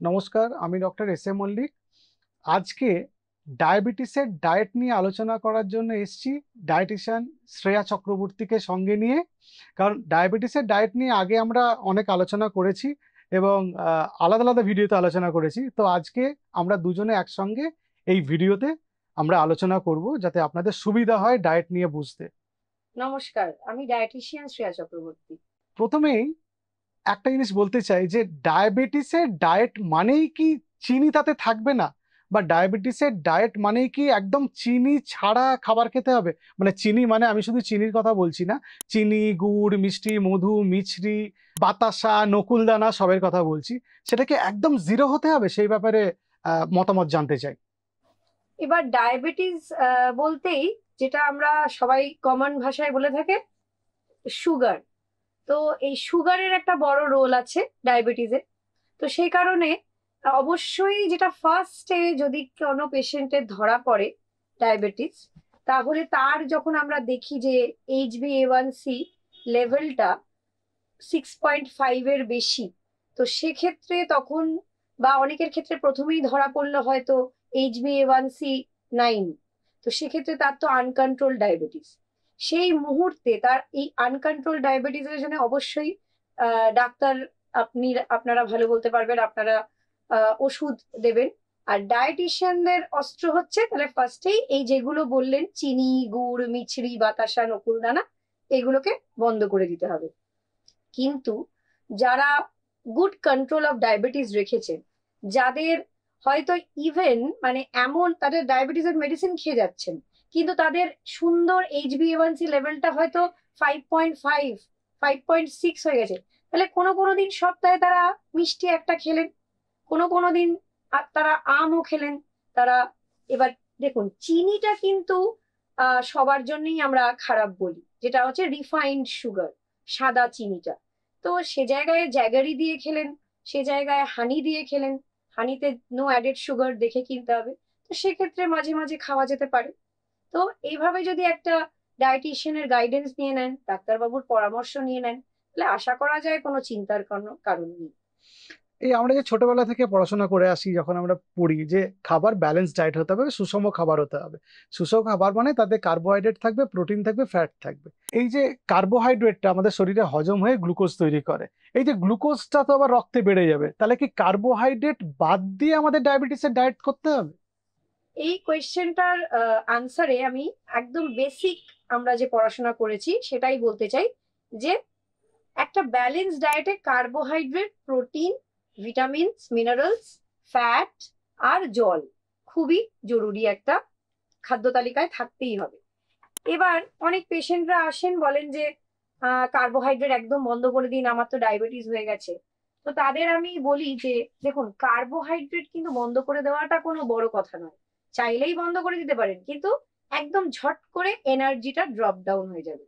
নমস্কার, আমি doctor S A Mallick. আজকে ডায়াবেটিসের ডায়েট নিয়ে আলোচনা করার জন্য এসেছি ডায়েটিশিয়ান শ্রেয়া চক্রবর্তীকে সঙ্গে নিয়ে। কারণ ডায়াবেটিসের ডায়েট নিয়ে আগে আমরা অনেক আলোচনা করেছি এবং আলাদা আলাদা ভিডিওতে আলোচনা করেছি। তো আজকে আমরা দুজনে একসঙ্গে এই ভিডিওতে আমরা আলোচনা করব, যাতে আপনাদের সুবিধা হয় ডায়েট নিয়ে বুঝতে। নমস্কার, আমি ডায়েটিশিয়ান শ্রেয়া চক্রবর্তী। প্রথমেই একটা জিনিস বলতে চাই যে ডায়াবেটিসের ডায়েট মানেই কি চিনি তাতে থাকবে না, বা ডায়াবেটিসের ডায়েট মানেই কি একদম চিনি ছাড়া খাবার খেতে হবে? মানে চিনি মানে আমি শুধু চিনির কথা বলছি না, চিনি, গুড়, মিষ্টি, মধু, মিছরি, বাতাসা, নকুলদানা সবের কথা বলছি। সেটাকে একদম জিরো হতে হবে, সেই ব্যাপারে মতামত জানতে চাই। এবার ডায়াবেটিস বলতেই যেটা আমরা সবাই কমন ভাষায় বলে থাকে সুগার। তো এই সুগারের একটা বড় রোল আছে ডায়াবেটিসে। তো সেই কারণে অবশ্যই যেটা ফার্স্টে যদি কোনো পেশেন্টের ধরা পড়ে ডায়াবেটিস, তাহলে তার যখন আমরা দেখি যে HbA1c লেভেলটা 6.5 এর বেশি, তো সেক্ষেত্রে তখন বা অনেকের ক্ষেত্রে প্রথমেই ধরা পড়লো হয়তো HbA1c 9, তো সেক্ষেত্রে তার তো আনকন্ট্রোল ডায়াবেটিস। সেই মুহূর্তে তার এই আনকন্ট্রোল ডায়াবেটিসের জন্য অবশ্যই ডাক্তার, আপনারা ভালো বলতে পারবেন, আপনারা ওষুধ দেবেন। আর ডায়েটিশিয়ানদের অস্ত্র হচ্ছে তাহলে ফার্স্টেই এই যেগুলো বললেন চিনি, গুড়, মিছরি, বাতাসা, নকুলদানা, এগুলোকে বন্ধ করে দিতে হবে। কিন্তু যারা গুড কন্ট্রোল অফ ডায়াবেটিস রেখেছেন, যাদের হয়তো ইভেন মানে এমন তাদের ডায়াবেটিসের মেডিসিন খেয়ে যাচ্ছেন, কিন্তু তাদের সুন্দর HbA1c লেভেলটা হয়তো 5.5, 5.6 হয়ে গেছে, তাহলে কোনো কোনো দিন সপ্তাহে তারা মিষ্টি একটা খেলেন, কোনো কোনো দিন তারা আমও খেলেন। তারা এবার দেখুন, চিনিটা কিন্তু সবার জন্যই আমরা খারাপ বলি, যেটা হচ্ছে রিফাইন্ড সুগার, সাদা চিনিটা। তো সে জায়গায় জ্যাগারি দিয়ে খেলেন, সে জায়গায় হানি দিয়ে খেলেন, হানিতে নো অ্যাডেড সুগার দেখে কিনতে হবে। তো সেক্ষেত্রে মাঝে মাঝে খাওয়া যেতে পারে। তো এইভাবে যদি একটা ডায়েটিশিয়ানের গাইডেন্স নিয়ে নেন, ডাক্তারবাবুর পরামর্শ নিয়ে নেন, তাহলে আশা করা যায় কোনো চিন্তার কোনো কারণ নেই। এই আমরা যে ছোটবেলা থেকে পড়াশোনা করে আসি, যখন আমরা পড়ি যে খাবার ব্যালেন্স ডায়েট হতে হবে, সুষম খাবার হতে হবে। সুষম খাবার মানে তাতে কার্বোহাইড্রেট থাকবে, প্রোটিন থাকবে, ফ্যাট থাকবে। এই যে কার্বোহাইড্রেটটা আমাদের শরীরে হজম হয়ে গ্লুকোজ তৈরি করে, এই যে গ্লুকোজটা তো আবার রক্তে বেড়ে যাবে, তাহলে কি কার্বোহাইড্রেট বাদ দিয়ে আমাদের ডায়াবেটিসের ডায়েট করতে হবে? এই কোয়েশ্চেনটার আনসারে আমি একদম বেসিক আমরা যে পড়াশোনা করেছি সেটাই বলতে চাই, যে একটা ব্যালেন্স ডায়েটে carbohydrate, protein, vitamins, minerals, fat আর জল খুবই জরুরি একটা খাদ্য তালিকায় থাকতেই হবে। এবার অনেক পেশেন্টরা আসেন, বলেন যে কার্বোহাইড্রেট একদম বন্ধ করে দিন, আমার তো ডায়াবেটিস হয়ে গেছে। তো তাদের আমি বলি যে দেখুন, কার্বোহাইড্রেট কিন্তু বন্ধ করে দেওয়াটা কোনো বড় কথা নয়, চাইলেই বন্ধ করে দিতে পারেন, কিন্তু একদম ঝট করে এনার্জিটা ড্রপ ডাউন হয়ে যাবে।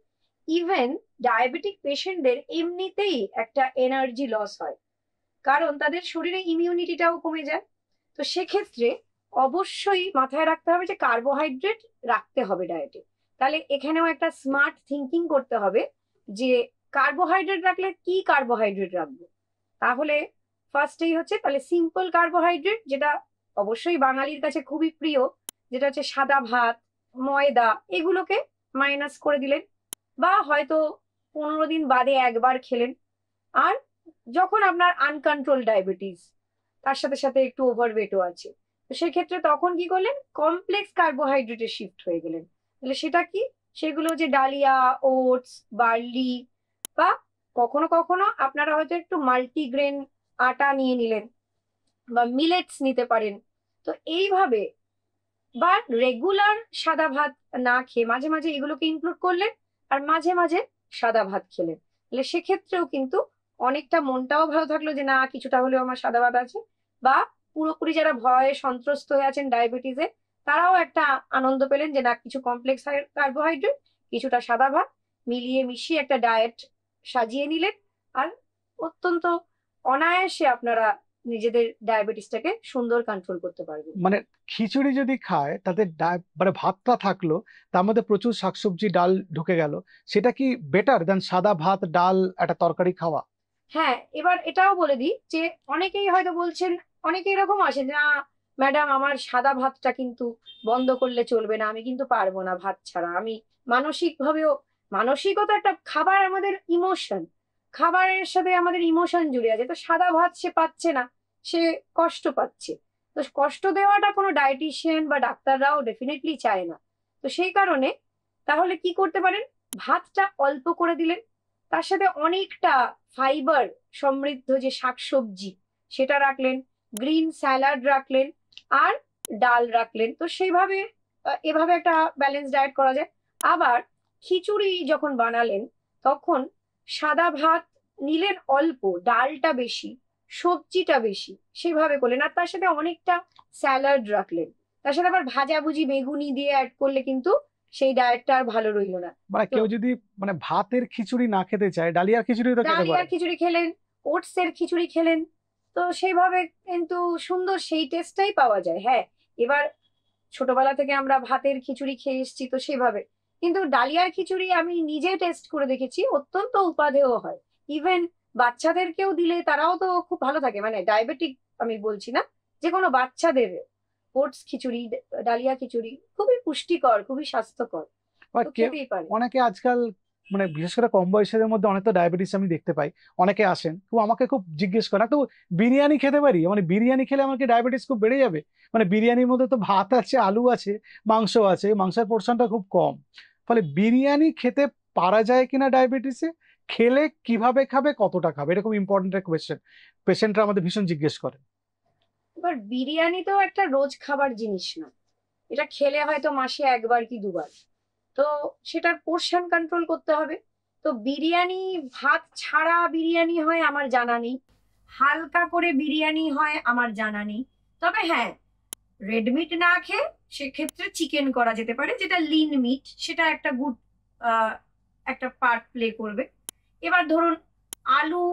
ইভেন ডায়াবেটিক পেশেন্টদের এমনিতেই একটা এনার্জি লস হয়, কারণ তাদের শরীরে ইমিউনিটিটাও কমে যায়। তো সেক্ষেত্রে অবশ্যই মাথায় রাখতে হবে যে কার্বোহাইড্রেট রাখতে হবে ডায়েটে। তাহলে এখানেও একটা স্মার্ট থিঙ্কিং করতে হবে যে কার্বোহাইড্রেট রাখলে কি কার্বোহাইড্রেট রাখবো। তাহলে ফার্স্টেই হচ্ছে তাহলে সিম্পল কার্বোহাইড্রেট, যেটা অবশ্যই বাঙালির কাছে খুবই প্রিয়, যেটা হচ্ছে সাদা ভাত, ময়দা, এগুলোকে মাইনাস করে দিলেন, বা হয়তো 15 দিন বাদে একবার খেলেন। আর যখন আপনার আনকন্ট্রোল ডায়াবেটিস, তার সাথে সাথে একটু ওভারওয়েটও আছে, তো সেক্ষেত্রে তখন কি করলেন, কমপ্লেক্স কার্বোহাইড্রেটে শিফট হয়ে গেলেন। তাহলে সেটা কি, সেগুলো যে ডালিয়া, ওটস, বার্লি, বা কখনো কখনো আপনারা হয়তো একটু মাল্টিগ্রেন আটা নিয়ে নিলেন, বা মিলেটস নিতে পারেন। তো এইভাবে, বা রেগুলার সাদা ভাত না খেয়ে মাঝে মাঝে এগুলোকে ইনক্লুড করলেন, আর মাঝে মাঝে সাদা ভাত খেলেন, তাহলে সেক্ষেত্রেও কিন্তু অনেকটা মনটাও ভালো থাকলো যে না, কিছুটা হলেও আমার সাদা ভাত আছে। বা পুরোপুরি যারা ভয়ে সন্ত্রস্ত হয়ে আছেন ডায়াবেটিসে, তারাও একটা আনন্দ পেলেন যে না, কিছু কমপ্লেক্স কার্বোহাইড্রেট, কিছুটা সাদা ভাত, মিলিয়ে মিশিয়ে একটা ডায়েট সাজিয়ে নিলেন। আর অত্যন্ত অনায়াসে আপনারা নিজেদের ডায়াবেটিসটাকে সুন্দর কন্ট্রোল করতে পারবেন। মানে খিচুড়ি যদি খায় তাতে মানে ভাতটা থাকলো, তার মধ্যে প্রচুর শাকসবজি, ডাল ঢুকে গেল, সেটা কি বেটার দেন সাদা ভাত, ডাল, একটা তরকারি খাওয়া? হ্যাঁ, এবার এটাও বলে দিই যে অনেকেই হয়তো বলছেন অনেকে এরকম আসে যে, না ম্যাডাম আমার সাদা ভাতটা কিন্তু বন্ধ করলে চলবে না, আমি কিন্তু পারবো না ভাত ছাড়া। আমি মানসিকভাবেও, মানসিকও তো একটা খাবার, আমাদের ইমোশন, খাবারের সাথে আমাদের ইমোশন জুড়ে আছে। তো সাদা ভাত সে পাচ্ছে না, সে কষ্ট পাচ্ছে। তো কষ্ট দেওয়াটা কোনো ডায়েটিশিয়ান বা ডাক্তাররাও ডেফিনেটলি চায় না। তো সেই কারণে তাহলে কি করতে পারেন, ভাতটা অল্প করে দিলেন, তার সাথে অনেকটা ফাইবার সমৃদ্ধ যে শাকসবজি সেটা রাখলেন, গ্রিন স্যালাড রাখলেন, আর ডাল রাখলেন। তো সেইভাবে এভাবে একটা ব্যালেন্স ডায়েট করা যায়। আবার খিচুড়ি যখন বানালেন, তখন সাদা ভাত নিলেন অল্প, ডালটা বেশি, সবজিটা বেশি, সেভাবে করলেন। আর তার সাথে অনেকটা স্যালাড রাখলেন, তার সাথে আবার ভাজাভুজি বেগুনি দিয়ে অ্যাড করলে কিন্তু সেই ডায়েটটা আর ভালো রইলো না। মানে তো কেউ যদি মানে ভাতের খিচুড়ি না খেতে চায়, ডালিয়ার খিচুড়ি তো খেতে পারে। ডালিয়ার খিচুড়ি খেলেন, ওটসের খিচুড়ি খেলেন, তো সেইভাবে কিন্তু সুন্দর সেই টেস্টটাই পাওয়া যায়। হ্যাঁ, এবার ছোটবেলা থেকে আমরা ভাতের খিচুড়ি খেয়ে এসেছি, তো সেভাবে। কিন্তু ডালিয়ার খিচুড়ি আমি নিজে টেস্ট করে দেখেছি, অত্যন্ত উপাদেয় হয়। ইভেন বাচ্চাদেরকেও দিলে তারাও তো খুব ভালো থাকে, মানে ডায়াবেটিক আমি বলছি না, যে কোনো বাচ্চাদের ওটস খিচুড়ি, ডালিয়া খিচুড়ি খুবই পুষ্টিকর, খুবই স্বাস্থ্যকর, বা তো কেউ, খেতেই পারে। অনেকে আজকাল মানে বিশেষ করে কম বয়সের মধ্যে অনেক তো ডায়াবেটিস আমি দেখতে পাই। অনেকে আসেন তো আমাকে খুব জিজ্ঞেস করে, তো বিরিয়ানি খেতে পারি, মানে বিরিয়ানি খেলে আমার কি ডায়াবেটিস খুব বেড়ে যাবে? মানে বিরিয়ানির মধ্যে তো ভাত আছে, আলু আছে, মাংস আছে, মাংসের পোর্শনটা খুব কম। ফলে বিরিয়ানি খেতে পারা যায় কিনা ডায়াবেটিসে, খেলে কিভাবে খাবে, কতটা খাবে, এরকম ইম্পর্টেন্ট একটা কোয়েশ্চেন পেশেন্টরা আমাদের ভীষণ জিজ্ঞেস করে। এবার বিরিয়ানি তো একটা রোজ খাবার জিনিস না, এটা খেলে হয়তো মাসে একবার কি দুবার। তো সেটার পোর্শন কন্ট্রোল করতে হবে। তো বিরিয়ানি, ভাত ছাড়া বিরিয়ানি হয় আমার জানা নেই, হালকা করে বিরিয়ানি হয় আমার জানা নেই। তবে হ্যাঁ, রেড মিট না খেয়ে সেক্ষেত্রে চিকেন করা যেতে পারে, যেটা লিন মিট, সেটা একটা গুড একটা পার্ট প্লে করবে। এবার ধরুন আলু,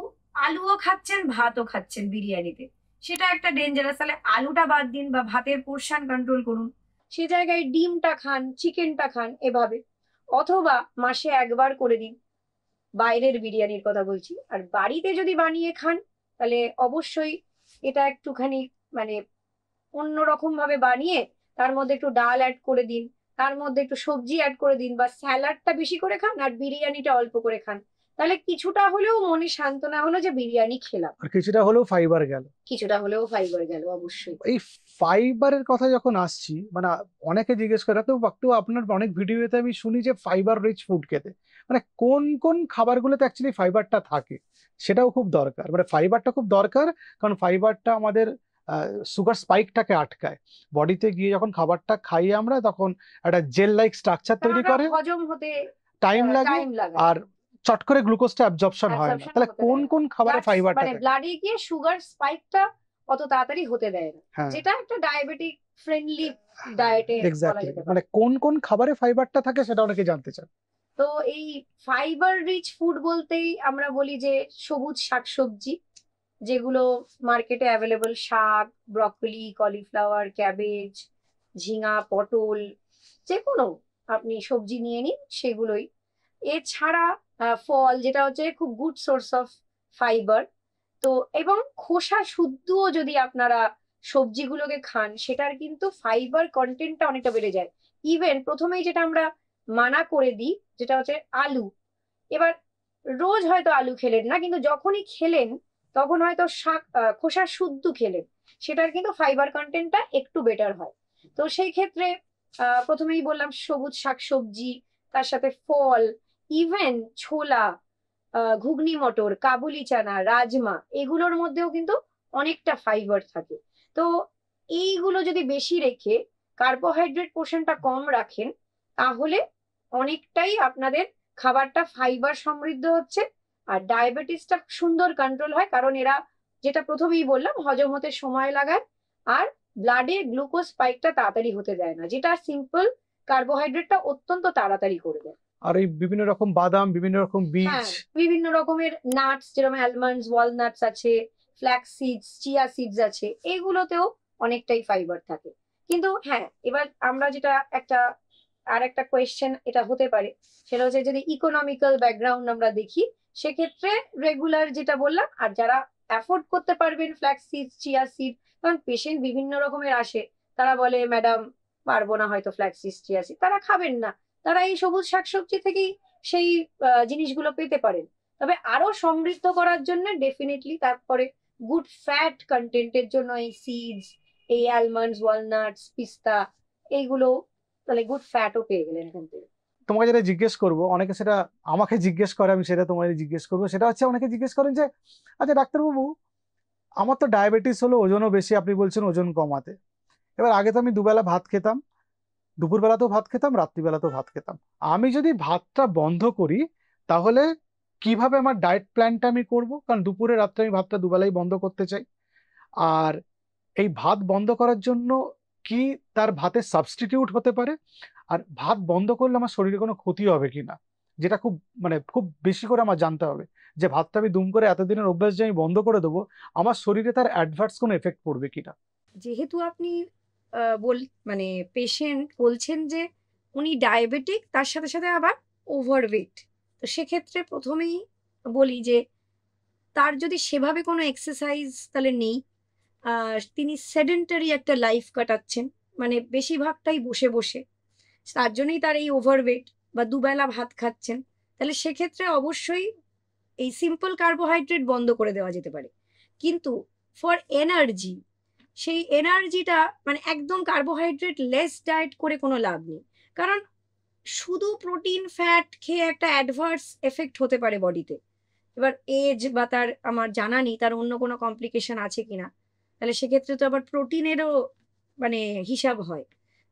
আলুও খাচ্ছেন ভাতও খাচ্ছেন বিরিয়ানিতে, সেটা একটা ডেঞ্জারাস। তাহলে আলুটা বাদ দিন বা ভাতের পোর্শন কন্ট্রোল করুন, সে জায়গায় ডিমটা খান, চিকেনটা খান, এভাবে। অথবা মাসে একবার করে দিন, বাইরের বিরিয়ানির কথা বলছি। আর বাড়িতে যদি বানিয়ে খান, তাহলে অবশ্যই এটা একটুখানি মানে অন্যরকম ভাবে বানিয়ে তার মধ্যে একটু ডাল অ্যাড করে দিন, তার মধ্যে একটু সবজি অ্যাড করে দিন, বা স্যালাডটা বেশি করে খান আর বিরিয়ানিটা অল্প করে খান। তাহলে কিছুটা হলেও মনে সান্ত্বনা হলো যে বিরিয়ানি খেলাম, আর কিছুটা হলেও ফাইবার গেল। কিছুটা হলেও ফাইবার গেল, অবশ্যই। এই ফাইবারের কথা যখন আসছি, মানে অনেকে জিজ্ঞেস করে, তো বাক্তু আপনার অনেক ভিডিওতে আমি শুনি যে ফাইবার রিচ ফুড খেতে, মানে কোন কোন খাবারগুলোতে অ্যাকচুয়ালি ফাইবারটা থাকে সেটাও খুব দরকার। মানে ফাইবারটা খুব দরকার, কারণ ফাইবারটা আমাদের সুগার স্পাইকটাকে আটকায়। বডিতে গিয়ে যখন খাবারটা খাই আমরা, তখন একটা জেল লাইক স্ট্রাকচার তৈরি তারা করে, হজম হতে টাইম লাগে, টাইম লাগায়, আর চট করে গ্লুকোজটা অ্যাবজর্পশন হয় না। অ্যাবসর্পশন তাহলে হতে কোন দেয় না, কোন খাবারে ব্লাড ফাইবারটা মানে থাকে? ব্লাডে গিয়ে সুগার স্পাইকটা অত তাড়াতাড়ি হতে দেয় না, হ্যাঁ, যেটা একটা ডায়াবেটিক ফ্রেন্ডলি ডায়েটে বলা এক্স্যাক্টলি, যেতে মানে পারে। কোন কোন খাবারে ফাইবারটা থাকে সেটা অনেকে জানতে চান। তো এই ফাইবার রিচ ফুড বলতেই আমরা বলি যে সবুজ শাকসবজি, যেগুলো মার্কেটে অ্যাভেলেবল, শাক, ব্রকলি, কলিফ্লাওয়ার, ক্যাবেজ, ঝিঙা, পটল, যে কোনো আপনি সবজি নিয়ে নিন, সেগুলোই। এছাড়া ফল, যেটা হচ্ছে খুব গুড সোর্স অফ ফাইবার। তো এবং খোসা শুদ্ধও যদি আপনারা সবজিগুলোকে খান, সেটার কিন্তু ফাইবার কন্টেন্টটা অনেকটা বেড়ে যায়। ইভেন প্রথমেই যেটা আমরা মানা করে দিই, যেটা হচ্ছে আলু। এবার রোজ হয়তো আলু খেলেন না, কিন্তু যখনই খেলেন তখন হয়তো শাক, খোসা শুদ্ধ খেলেন, সেটার কিন্তু ফাইবার কন্টেন্টটা একটু বেটার হয়। তো সেই ক্ষেত্রে প্রথমেই বললাম সবুজ শাকসবজি, তার সাথে ফল, ইভেন ছোলা, ঘুগনি মটর, কাবুলি চানা, রাজমা, এগুলোর মধ্যেও কিন্তু অনেকটা ফাইবার থাকে। তো এইগুলো যদি বেশি রেখে কার্বোহাইড্রেট পোর্শনটা কম রাখেন, তাহলে অনেকটাই আপনাদের খাবারটা ফাইবার সমৃদ্ধ হচ্ছে, আর ডায়াবেটিসটা সুন্দর কন্ট্রোল হয়। কারণ এরা, যেটা প্রথমেই বললাম, হজম হতে সময় লাগায়, আর ব্লাডে গ্লুকোজ স্পাইকটা তাড়াতাড়ি হতে দেয় না, যেটা সিম্পল কার্বোহাইড্রেটটা অত্যন্ত তাড়াতাড়ি করে দেয়। আর এই বিভিন্ন রকম বাদাম, বিভিন্ন রকম বীজ। হ্যাঁ, বিভিন্ন রকমের নাটস, যেরকম অ্যালমন্ডস, ওয়ালনাটস আছে, ফ্ল্যাক্স সিডস, চিয়া সিডস আছে, এগুলোতেও অনেকটাই ফাইবার থাকে। কিন্তু হ্যাঁ, এবার আমরা যেটা একটা আর একটা কোয়েশ্চেন এটা হতে পারে, সেটা হচ্ছে যদি ইকোনমিক্যাল ব্যাকগ্রাউন্ড আমরা দেখি, সেক্ষেত্রে রেগুলার যেটা বললাম, আর যারা অ্যাফোর্ড করতে পারবেন ফ্ল্যাক্স সিড, চিয়া সিড, কারণ পেশেন্ট বিভিন্ন রকমের আসে, তারা বলে ম্যাডাম পারবো না হয়তো ফ্ল্যাক্স সিড, চিয়া সিড, তারা খাবেন না, তারা এই সবুজ শাকসবজি থেকেই সেই জিনিসগুলো পেতে পারেন। তবে আরো সমৃদ্ধ করার জন্য ডেফিনেটলি তারপরে গুড ফ্যাট কন্টেন্টের জন্য এই সিডস, এই আলমন্ডস, ওয়ালনাটস, পিস্তা, এইগুলো, তাহলে গুড ফ্যাটও পেয়ে গেলেন এখান থেকে। তোমাকে যেটা জিজ্ঞেস করব, অনেকে সেটা আমাকে জিজ্ঞেস করে, আমি সেটা তোমাকে জিজ্ঞেস করবো, সেটা হচ্ছে অনেকে জিজ্ঞেস করেন যে আচ্ছা ডাক্তারবাবু, আমার তো ডায়াবেটিস হলো, ওজনও বেশি, আপনি বলছেন ওজন কমাতে। এবার আগে তো আমি দুবেলা ভাত খেতাম, দুপুরবেলাতেও ভাত খেতাম, রাত্রিবেলাতেও ভাত খেতাম। আমি যদি ভাতটা বন্ধ করি, তাহলে কিভাবে আমার ডায়েট প্ল্যানটা আমি করব? কারণ দুপুরে রাত্রে আমি ভাতটা দুবেলাই বন্ধ করতে চাই। আর এই ভাত বন্ধ করার জন্য কি তার ভাতের সাবস্টিটিউট হতে পারে? আর ভাত বন্ধ করলে আমার শরীরে কোনো ক্ষতি হবে কিনা, যেটা খুব মানে খুব বেশি করে আমার জানতে হবে, যে ভাতটা আমি দুম করে এতদিনের অভ্যাস যে আমি বন্ধ করে দেবো, আমার শরীরে তার অ্যাডভার্স কোনো এফেক্ট পড়বে কিনা। যেহেতু আপনি মানে পেশেন্ট বলছেন যে উনি ডায়াবেটিক, তার সাথে সাথে আবার ওভারওয়েট, তো সেক্ষেত্রে প্রথমেই বলি যে তার যদি সেভাবে কোনো এক্সারসাইজ তাহলে নেই, তিনি সেডেন্টারি একটা লাইফ কাটাচ্ছেন, মানে বেশিরভাগটাই বসে বসে, তার জন্যই তার এই ওভারওয়েট, বা দুবেলা ভাত খাচ্ছেন, তাহলে সেক্ষেত্রে অবশ্যই এই সিম্পল কার্বোহাইড্রেট বন্ধ করে দেওয়া যেতে পারে। কিন্তু ফর এনার্জি, সেই এনার্জিটা মানে একদম কার্বোহাইড্রেট লেস ডায়েট করে কোনো লাভ নেই, কারণ শুধু প্রোটিন ফ্যাট খেয়ে একটা অ্যাডভার্স এফেক্ট হতে পারে বডিতে। এবার এজ বা তার আমার জানা নেই তার অন্য কোনো কমপ্লিকেশন আছে কিনা, তাহলে সেক্ষেত্রে তো আবার প্রোটিনেরও মানে হিসাব হয়।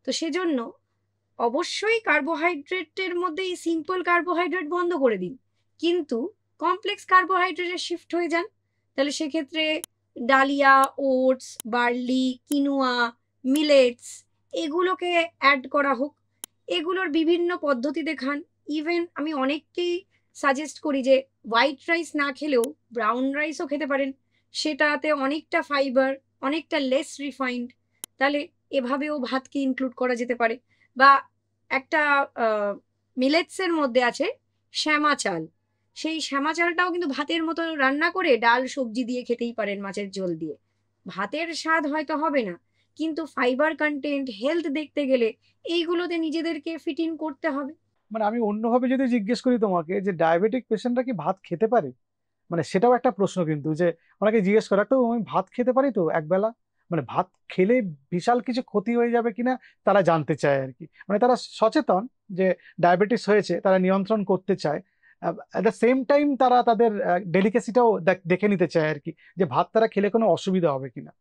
তো সেজন্য অবশ্যই কার্বোহাইড্রেটের মধ্যে এই সিম্পল কার্বোহাইড্রেট বন্ধ করে দিন, কিন্তু কমপ্লেক্স কার্বোহাইড্রেটে শিফট হয়ে যান। তাহলে সেক্ষেত্রে ডালিয়া, ওটস, বার্লি, কিনুয়া, মিলেটস, এগুলোকে অ্যাড করা হোক, এগুলোর বিভিন্ন পদ্ধতিতে খান। ইভেন আমি অনেককেই সাজেস্ট করি যে হোয়াইট রাইস না খেলেও ব্রাউন রাইসও খেতে পারেন, সেটাতে অনেকটা ফাইবার, অনেকটা লেস রিফাইন্ড, তাহলে এভাবেও ভাতকে ইনক্লুড করা যেতে পারে। বা একটা মিলেটস এর মধ্যে আছে শ্যামা চাল, সেই শ্যামা চালটাও কিন্তু ভাতের মতো রান্না করে ডাল সবজি দিয়ে খেতেই পারেন, মাছের ঝোল দিয়ে। ভাতের স্বাদ হয়তো হবে না, কিন্তু ফাইবার কন্টেন্ট, হেলথ দেখতে গেলে এইগুলোতে নিজেদেরকে ফিট ইন করতে হবে। মানে আমি অন্যভাবে যদি জিজ্ঞেস করি তোমাকে, যে ডায়াবেটিক পেশেন্টরা কি ভাত খেতে পারে, মানে সেটাও একটা প্রশ্ন কিন্তু, যে অনেকে জিজ্ঞেস করে তো আমি ভাত খেতে পারি তো একবেলা, মানে ভাত খেলে বিশাল কিছু ক্ষতি হয়ে যাবে কিনা তারা জানতে চায় আর কি। মানে তারা সচেতন যে ডায়াবেটিস হয়েছে, তারা নিয়ন্ত্রণ করতে চায়, অ্যাট দ্য সেম টাইম তারা তাদের ডেলিকেসিটাও দেখে নিতে চায় আর কি, যে ভাত তারা খেলে কোনো অসুবিধা হবে কিনা।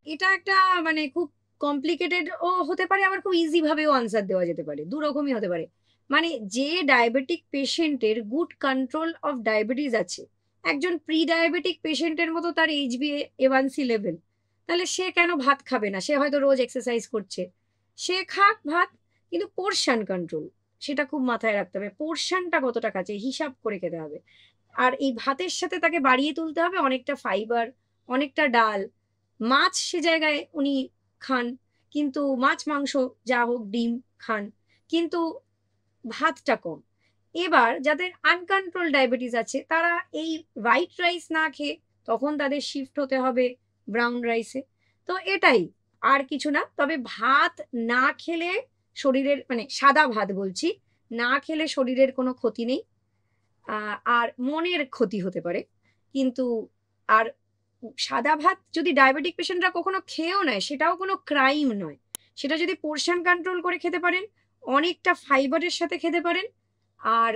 এটা একটা মানে খুব কমপ্লিকেটেড ও হতে পারে, আবার খুব ইজি ভাবেও আনসার দেওয়া যেতে পারে, দু রকমই হতে পারে। মানে যে ডায়াবেটিক পেশেন্টের গুড কন্ট্রোল অফ ডায়াবেটিস আছে, একজন প্রি ডায়াবেটিক পেশেন্টের মতো তার HbA1c লেভেল, তাহলে সে কেন ভাত খাবে না? সে হয়তো রোজ এক্সারসাইজ করছে, সে খাক ভাত, কিন্তু পোর্শন কন্ট্রোল, সেটা খুব মাথায় রাখতে হবে, পোর্শনটা কতটা খাচ্ছে হিসাব করে খেতে হবে। আর এই ভাতের সাথে তাকে বাড়িয়ে তুলতে হবে অনেকটা ফাইবার, অনেকটা ডাল, মাছ সে জায়গায় উনি খান, কিন্তু মাছ মাংস যা হোক, ডিম খান, কিন্তু ভাতটা কম। এবার যাদের আনকন্ট্রোল ডায়াবেটিস আছে, তারা এই হোয়াইট রাইস না খেয়ে তখন তাদের শিফট হতে হবে ব্রাউন রাইসে। তো এটাই, আর কিছু না। তবে ভাত না খেলে শরীরের, মানে সাদা ভাত বলছি, না খেলে শরীরের কোনো ক্ষতি নেই, আর মনের ক্ষতি হতে পারে। কিন্তু আর সাদা ভাত যদি ডায়াবেটিক পেশেন্টরা কখনো খেয়েও নেয়, সেটাও কোনো ক্রাইম নয়। সেটা যদি পোর্শন কন্ট্রোল করে খেতে পারেন, অনেকটা ফাইবারের সাথে খেতে পারেন, আর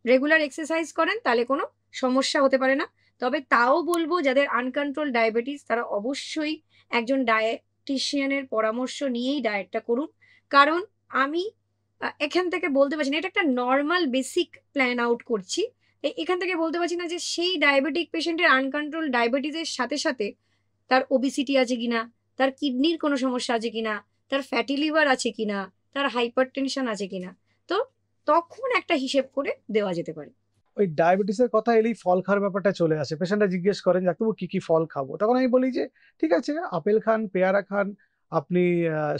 রেগুলার এক্সারসাইজ করেন, তাহলে কোনো সমস্যা হতে পারে না। তবে তাও বলবো যাদের আনকন্ট্রোল ডায়াবেটিস, তারা অবশ্যই একজন ডায়েটিশিয়ানের পরামর্শ নিয়েই ডায়েটটা করুন। কারণ আমি এখান থেকে বলতে পারছি না, এটা একটা নর্মাল বেসিক প্ল্যান আউট করছি, এখান থেকে বলতে পারছি না যে সেই ডায়াবেটিক পেশেন্টের আনকন্ট্রোল ডায়াবেটিসের সাথে সাথে তার ওবিসিটি আছে কিনা, তার কিডনির কোনো সমস্যা আছে কিনা, তার ফ্যাটি লিভার আছে কিনা, তার হাইপার টেনশন আছে কিনা, তো তখন একটা হিসেব করে দেওয়া যেতে পারে। ওই ডায়াবেটিসের কথা এলেই ফল খাওয়ার ব্যাপারটা চলে আসে। পেশেন্টরা জিজ্ঞেস করেন ডাক্তারবাবু কি কি ফল খাবো, তখন আমি বলি যে ঠিক আছে, আপেল খান, পেয়ারা খান, আপনি